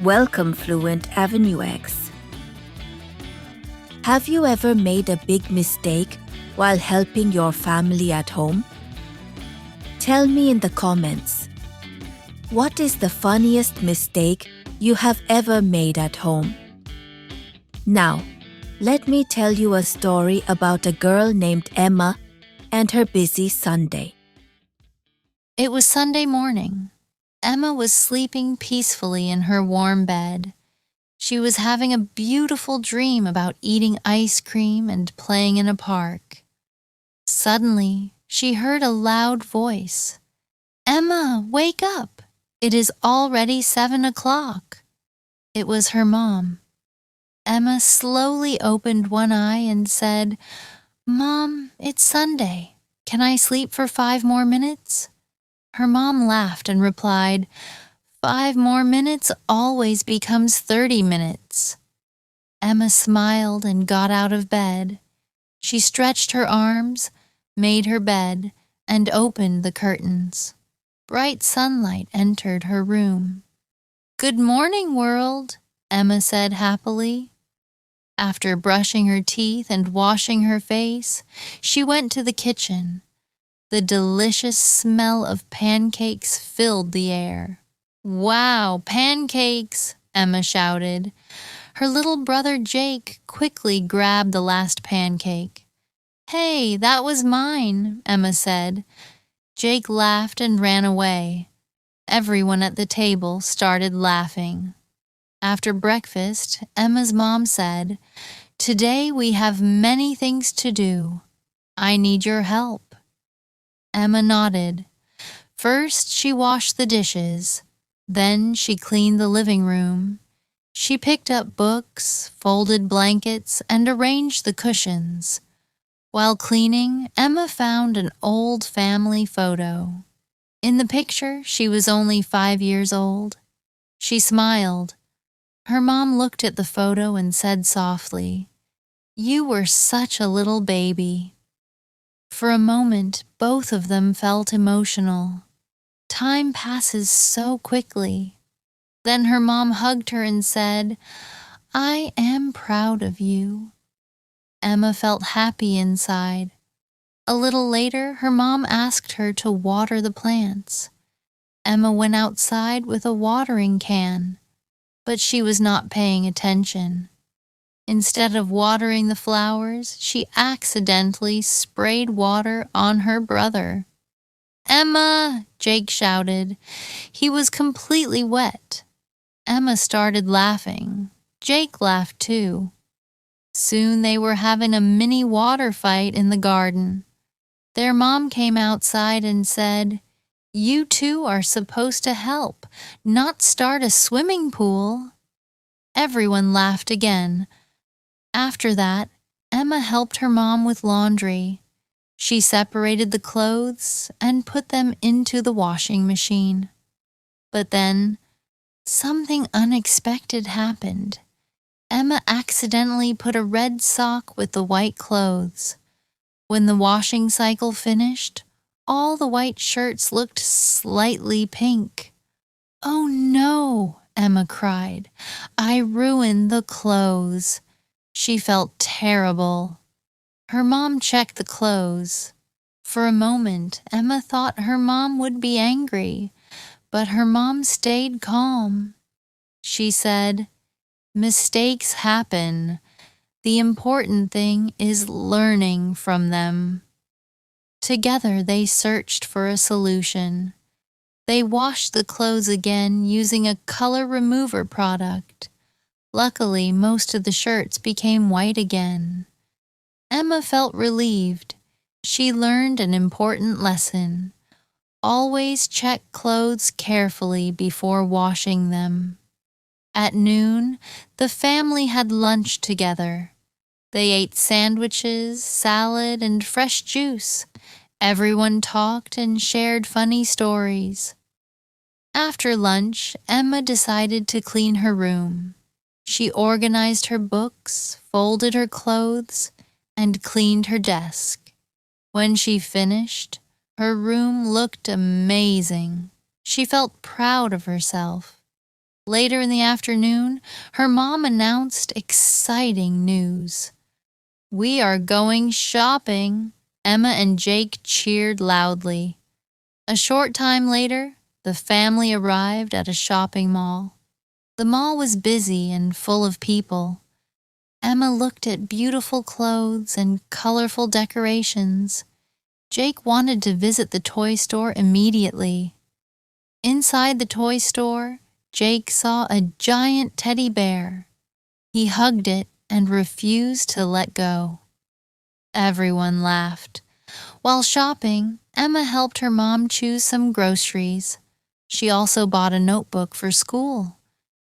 Welcome, Fluent Avenuex. Have you ever made a big mistake while helping your family at home? Tell me in the comments. What is the funniest mistake you have ever made at home? Now, let me tell you a story about a girl named Emma and her busy Sunday. It was Sunday morning. Emma was sleeping peacefully in her warm bed. She was having a beautiful dream about eating ice cream and playing in a park. Suddenly, she heard a loud voice. "Emma, wake up! It is already 7 o'clock." It was her mom. Emma slowly opened one eye and said, "Mom, it's Sunday. Can I sleep for 5 more minutes?" Her mom laughed and replied, "5 more minutes always becomes 30 minutes. Emma smiled and got out of bed. She stretched her arms, made her bed, and opened the curtains. Bright sunlight entered her room. "Good morning, world," Emma said happily. After brushing her teeth and washing her face, she went to the kitchen. The delicious smell of pancakes filled the air. "Wow, pancakes!" Emma shouted. Her little brother Jake quickly grabbed the last pancake. "Hey, that was mine," Emma said. Jake laughed and ran away. Everyone at the table started laughing. After breakfast, Emma's mom said, "Today we have many things to do. I need your help." Emma nodded. First, she washed the dishes. Then she cleaned the living room. She picked up books, folded blankets, and arranged the cushions. While cleaning, Emma found an old family photo. In the picture, she was only 5 years old. She smiled. Her mom looked at the photo and said softly, "You were such a little baby." For a moment, both of them felt emotional. Time passes so quickly. Then her mom hugged her and said, "I am proud of you." Emma felt happy inside. A little later, her mom asked her to water the plants. Emma went outside with a watering can, but she was not paying attention. Instead of watering the flowers, she accidentally sprayed water on her brother. "Emma!" Jake shouted. He was completely wet. Emma started laughing. Jake laughed too. Soon they were having a mini water fight in the garden. Their mom came outside and said, "You two are supposed to help, not start a swimming pool." Everyone laughed again. After that, Emma helped her mom with laundry. She separated the clothes and put them into the washing machine. But then, something unexpected happened. Emma accidentally put a red sock with the white clothes. When the washing cycle finished, all the white shirts looked slightly pink. "Oh no," Emma cried. "I ruined the clothes." She felt terrible. Her mom checked the clothes. For a moment, Emma thought her mom would be angry, but her mom stayed calm. She said, "Mistakes happen. The important thing is learning from them." Together, they searched for a solution. They washed the clothes again using a color remover product. Luckily, most of the shirts became white again. Emma felt relieved. She learned an important lesson. Always check clothes carefully before washing them. At noon, the family had lunch together. They ate sandwiches, salad, and fresh juice. Everyone talked and shared funny stories. After lunch, Emma decided to clean her room. She organized her books, folded her clothes, and cleaned her desk. When she finished, her room looked amazing. She felt proud of herself. Later in the afternoon, her mom announced exciting news. "We are going shopping!" Emma and Jake cheered loudly. A short time later, the family arrived at a shopping mall. The mall was busy and full of people. Emma looked at beautiful clothes and colorful decorations. Jake wanted to visit the toy store immediately. Inside the toy store, Jake saw a giant teddy bear. He hugged it and refused to let go. Everyone laughed. While shopping, Emma helped her mom choose some groceries. She also bought a notebook for school.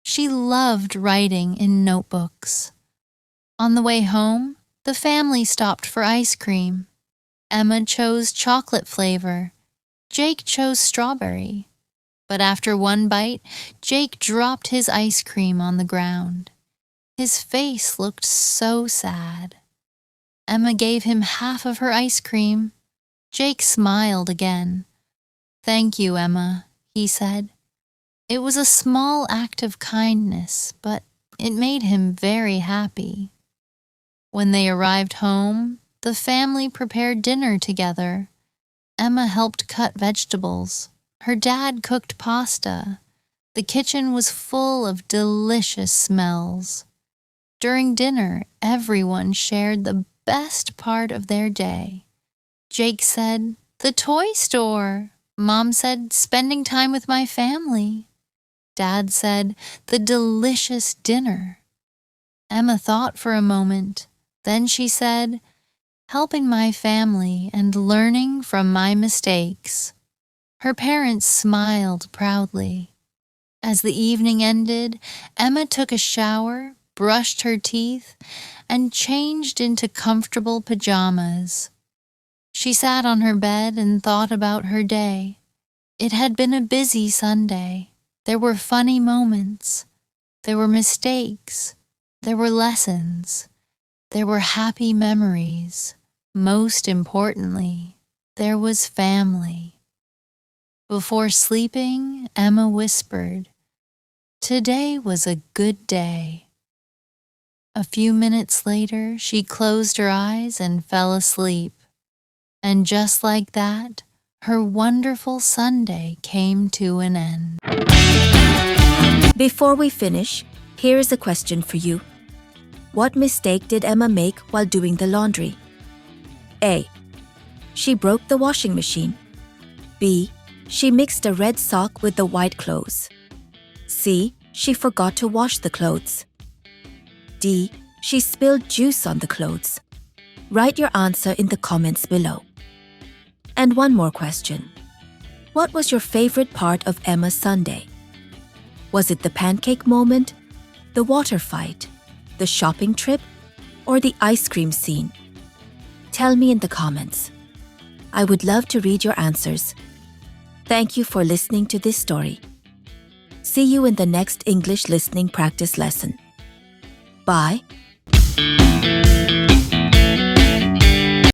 She loved writing in notebooks. On the way home, the family stopped for ice cream. Emma chose chocolate flavor. Jake chose strawberry. But after one bite, Jake dropped his ice cream on the ground. His face looked so sad. Emma gave him half of her ice cream. Jake smiled again. "Thank you, Emma," he said. It was a small act of kindness, but it made him very happy. When they arrived home, the family prepared dinner together. Emma helped cut vegetables. Her dad cooked pasta. The kitchen was full of delicious smells. During dinner, everyone shared the best part of their day. Jake said, "The toy store." Mom said, "Spending time with my family." Dad said, "The delicious dinner." Emma thought for a moment. Then she said, "Helping my family and learning from my mistakes." Her parents smiled proudly. As the evening ended, Emma took a shower, brushed her teeth, and changed into comfortable pajamas. She sat on her bed and thought about her day. It had been a busy Sunday. There were funny moments. There were mistakes. There were lessons. There were happy memories. Most importantly, there was family. Before sleeping, Emma whispered, "Today was a good day." A few minutes later, she closed her eyes and fell asleep. And just like that, her wonderful Sunday came to an end. Before we finish, here is a question for you. What mistake did Emma make while doing the laundry? A. She broke the washing machine. B. She mixed a red sock with the white clothes. C. She forgot to wash the clothes. D. She spilled juice on the clothes. Write your answer in the comments below. And one more question. What was your favorite part of Emma's Sunday? Was it the pancake moment, the water fight, the shopping trip, or the ice cream scene? Tell me in the comments. I would love to read your answers. Thank you for listening to this story. See you in the next English listening practice lesson. Bye.